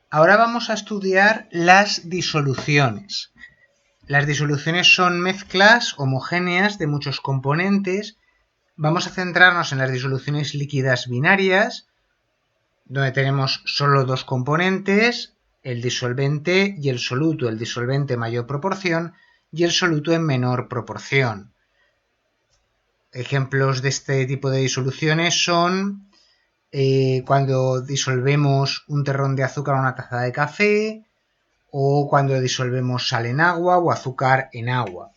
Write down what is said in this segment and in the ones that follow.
Ahora vamos a estudiar las disoluciones. Las disoluciones son mezclas homogéneas de muchos componentes. Vamos a centrarnos en las disoluciones líquidas binarias, donde tenemos solo dos componentes, el disolvente y el soluto, el disolvente en mayor proporción y el soluto en menor proporción. Ejemplos de este tipo de disoluciones son cuando disolvemos un terrón de azúcar en una taza de café, o cuando disolvemos sal en agua o azúcar en agua.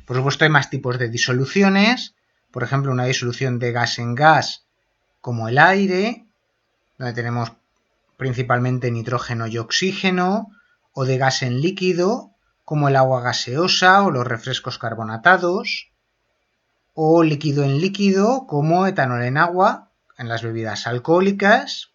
Por supuesto, hay más tipos de disoluciones, por ejemplo, una disolución de gas en gas como el aire, donde tenemos principalmente nitrógeno y oxígeno, o de gas en líquido, como el agua gaseosa o los refrescos carbonatados, o líquido en líquido, como etanol en agua, en las bebidas alcohólicas,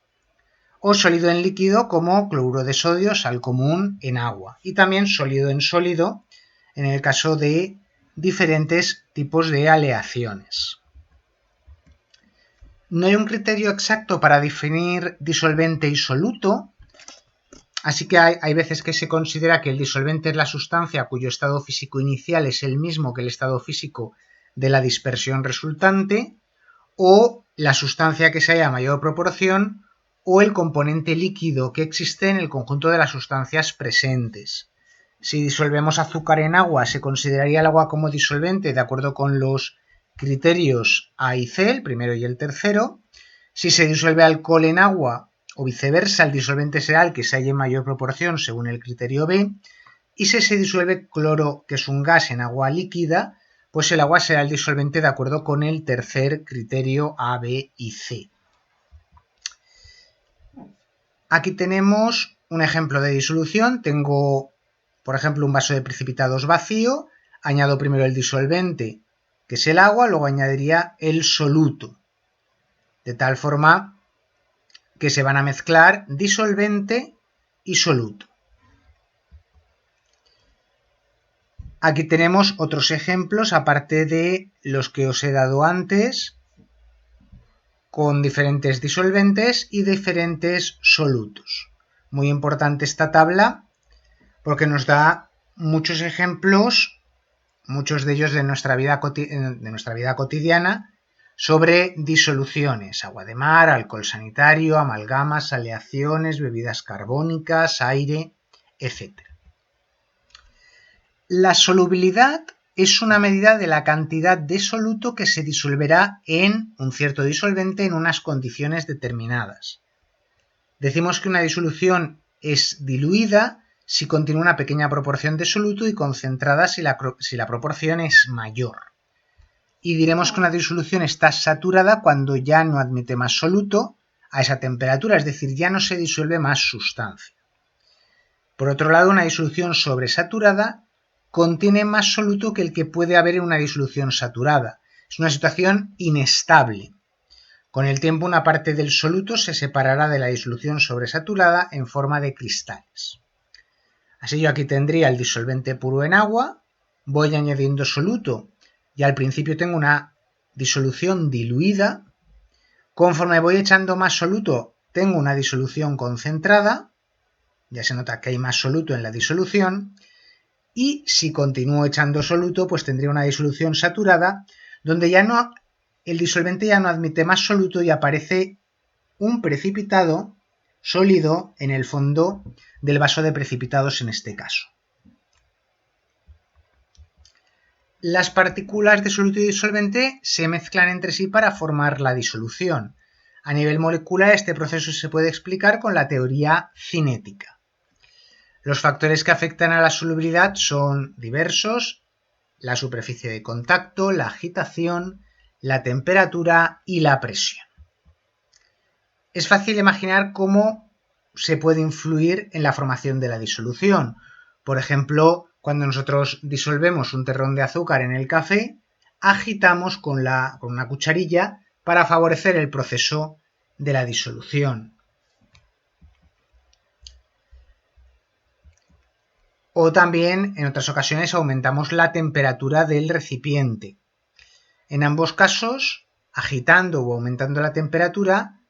o sólido en líquido como cloruro de sodio, sal común en agua, y también sólido en sólido en el caso de diferentes tipos de aleaciones. No hay un criterio exacto para definir disolvente y soluto, así que hay veces que se considera que el disolvente es la sustancia cuyo estado físico inicial es el mismo que el estado físico de la dispersión resultante, o la sustancia que se halla a mayor proporción, o el componente líquido que existe en el conjunto de las sustancias presentes. Si disolvemos azúcar en agua, se consideraría el agua como disolvente de acuerdo con los criterios A y C, el primero y el tercero. Si se disuelve alcohol en agua o viceversa, el disolvente será el que se halle en mayor proporción según el criterio B. Y si se disuelve cloro, que es un gas, en agua líquida, pues el agua será el disolvente de acuerdo con el tercer criterio A, B y C. Aquí tenemos un ejemplo de disolución. Tengo, por ejemplo, un vaso de precipitados vacío. Añado primero el disolvente, que es el agua, luego añadiría el soluto. De tal forma que se van a mezclar disolvente y soluto. Aquí tenemos otros ejemplos, aparte de los que os he dado antes, con diferentes disolventes y diferentes solutos. Muy importante esta tabla porque nos da muchos ejemplos, muchos de ellos de nuestra vida cotidiana, sobre disoluciones: agua de mar, alcohol sanitario, amalgamas, aleaciones, bebidas carbónicas, aire, etc. La solubilidad es una medida de la cantidad de soluto que se disolverá en un cierto disolvente en unas condiciones determinadas. Decimos que una disolución es diluida si contiene una pequeña proporción de soluto y concentrada si la proporción es mayor. Y diremos que una disolución está saturada cuando ya no admite más soluto a esa temperatura, es decir, ya no se disuelve más sustancia. Por otro lado, una disolución sobresaturada contiene más soluto que el que puede haber en una disolución saturada. Es una situación inestable. Con el tiempo, una parte del soluto se separará de la disolución sobresaturada en forma de cristales. Así yo aquí tendría el disolvente puro en agua, voy añadiendo soluto y al principio tengo una disolución diluida. Conforme voy echando más soluto, tengo una disolución concentrada, ya se nota que hay más soluto en la disolución, y si continúo echando soluto, pues tendría una disolución saturada, donde el disolvente ya no admite más soluto y aparece un precipitado sólido en el fondo del vaso de precipitados en este caso. Las partículas de soluto y disolvente se mezclan entre sí para formar la disolución. A nivel molecular, este proceso se puede explicar con la teoría cinética. Los factores que afectan a la solubilidad son diversos: la superficie de contacto, la agitación, la temperatura y la presión. Es fácil imaginar cómo se puede influir en la formación de la disolución. Por ejemplo, cuando nosotros disolvemos un terrón de azúcar en el café, agitamos con una cucharilla para favorecer el proceso de la disolución. O también, en otras ocasiones, aumentamos la temperatura del recipiente. En ambos casos, agitando o aumentando la temperatura,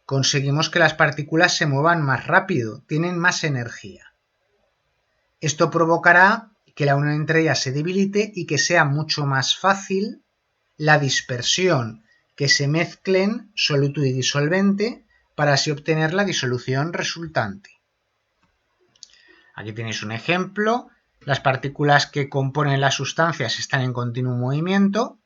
conseguimos que las partículas se muevan más rápido, tienen más energía. Esto provocará que la unión entre ellas se debilite y que sea mucho más fácil la dispersión, que se mezclen soluto y disolvente para así obtener la disolución resultante. Aquí tenéis un ejemplo. Las partículas que componen las sustancias están en continuo movimiento.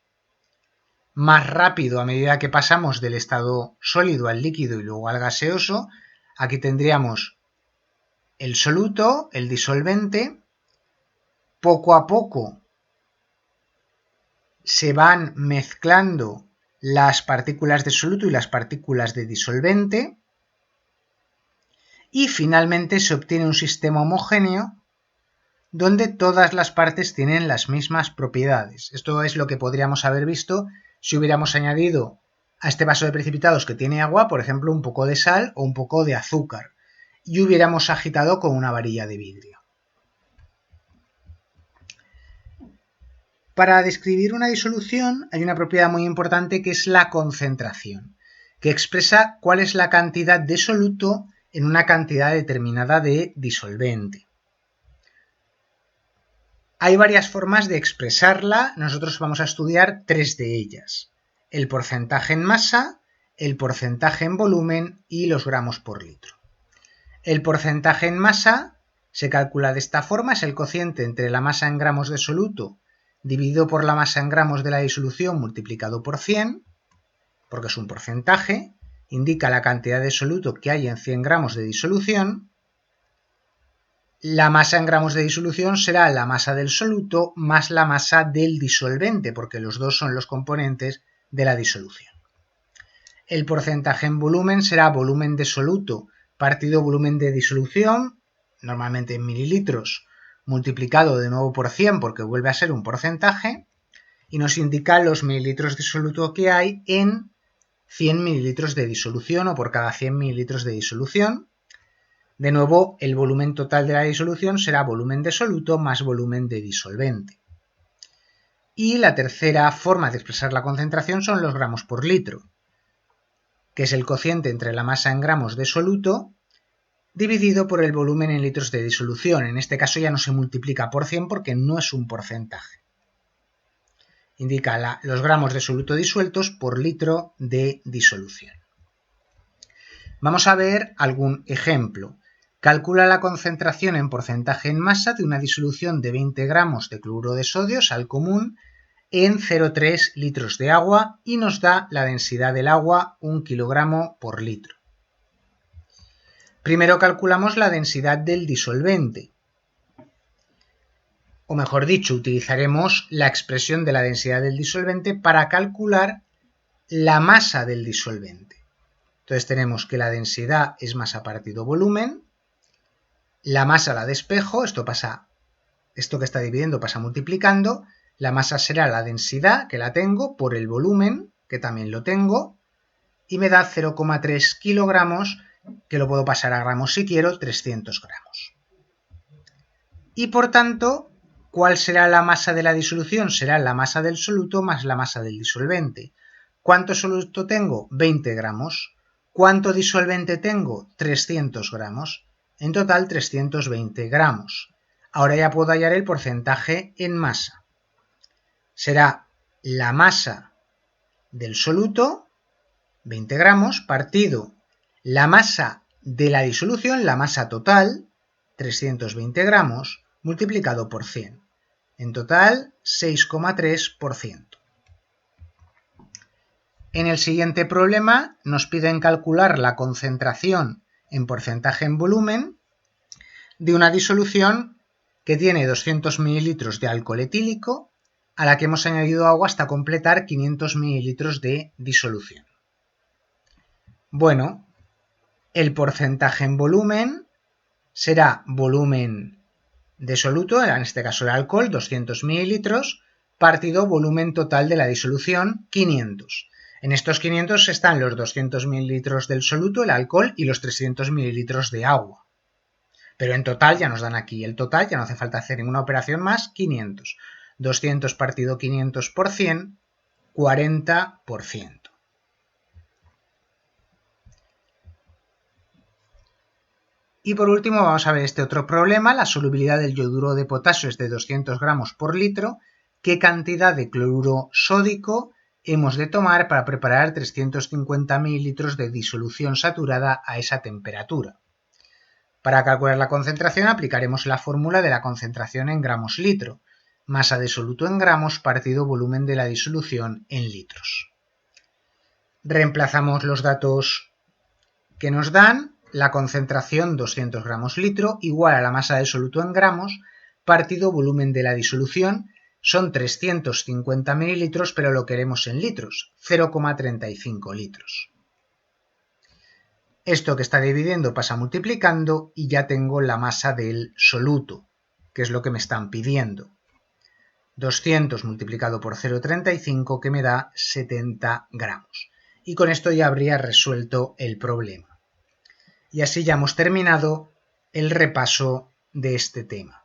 Más rápido a medida que pasamos del estado sólido al líquido y luego al gaseoso. Aquí tendríamos el soluto, el disolvente. Poco a poco se van mezclando las partículas de soluto y las partículas de disolvente y finalmente se obtiene un sistema homogéneo donde todas las partes tienen las mismas propiedades. Esto es lo que podríamos haber visto si hubiéramos añadido a este vaso de precipitados que tiene agua, por ejemplo, un poco de sal o un poco de azúcar y hubiéramos agitado con una varilla de vidrio. Para describir una disolución hay una propiedad muy importante que es la concentración, que expresa cuál es la cantidad de soluto en una cantidad determinada de disolvente. Hay varias formas de expresarla, nosotros vamos a estudiar 3 de ellas: el porcentaje en masa, el porcentaje en volumen y los gramos por litro. El porcentaje en masa se calcula de esta forma, es el cociente entre la masa en gramos de soluto dividido por la masa en gramos de la disolución multiplicado por 100, porque es un porcentaje, indica la cantidad de soluto que hay en 100 gramos de disolución. La masa en gramos de disolución será la masa del soluto más la masa del disolvente, porque los dos son los componentes de la disolución. El porcentaje en volumen será volumen de soluto partido volumen de disolución, normalmente en mililitros, multiplicado de nuevo por 100 porque vuelve a ser un porcentaje, y nos indica los mililitros de soluto que hay en 100 mililitros de disolución o por cada 100 mililitros de disolución. De nuevo, el volumen total de la disolución será volumen de soluto más volumen de disolvente. Y la tercera forma de expresar la concentración son los gramos por litro, que es el cociente entre la masa en gramos de soluto dividido por el volumen en litros de disolución. En este caso ya no se multiplica por 100 porque no es un porcentaje. Indica los gramos de soluto disueltos por litro de disolución. Vamos a ver algún ejemplo. Calcula la concentración en porcentaje en masa de una disolución de 20 gramos de cloruro de sodio, sal común, en 0,3 litros de agua y nos da la densidad del agua 1 kilogramo por litro. Primero calculamos la densidad del disolvente, o mejor dicho, utilizaremos la expresión de la densidad del disolvente para calcular la masa del disolvente. Entonces tenemos que la densidad es masa partido volumen, la masa la despejo, esto que está dividiendo pasa multiplicando, la masa será la densidad, que la tengo, por el volumen, que también lo tengo, y me da 0,3 kilogramos, que lo puedo pasar a gramos si quiero, 300 gramos. Y por tanto, ¿cuál será la masa de la disolución? Será la masa del soluto más la masa del disolvente. ¿Cuánto soluto tengo? 20 gramos. ¿Cuánto disolvente tengo? 300 gramos. En total, 320 gramos. Ahora ya puedo hallar el porcentaje en masa. Será la masa del soluto, 20 gramos, partido la masa de la disolución, la masa total, 320 gramos, multiplicado por 100. En total, 6,3%. En el siguiente problema nos piden calcular la concentración en porcentaje en volumen de una disolución que tiene 200 mililitros de alcohol etílico a la que hemos añadido agua hasta completar 500 mililitros de disolución. Bueno, el porcentaje en volumen será volumen de soluto, en este caso el alcohol, 200 mililitros, partido volumen total de la disolución, 500. En estos 500 están los 200 mililitros del soluto, el alcohol, y los 300 mililitros de agua. Pero en total ya nos dan aquí el total, ya no hace falta hacer ninguna operación más, 500. 200 partido 500 por 100, 40%. Y por último vamos a ver este otro problema, la solubilidad del yoduro de potasio es de 200 gramos por litro. ¿Qué cantidad de cloruro sódico hemos de tomar para preparar 350 mililitros de disolución saturada a esa temperatura? Para calcular la concentración aplicaremos la fórmula de la concentración en gramos litro, masa de soluto en gramos partido volumen de la disolución en litros. Reemplazamos los datos que nos dan. La concentración 200 gramos litro igual a la masa de soluto en gramos partido volumen de la disolución son 350 mililitros, pero lo queremos en litros, 0,35 litros. Esto que está dividiendo pasa multiplicando y ya tengo la masa del soluto, que es lo que me están pidiendo. 200 multiplicado por 0,35 que me da 70 gramos. Y con esto ya habría resuelto el problema. Y así ya hemos terminado el repaso de este tema.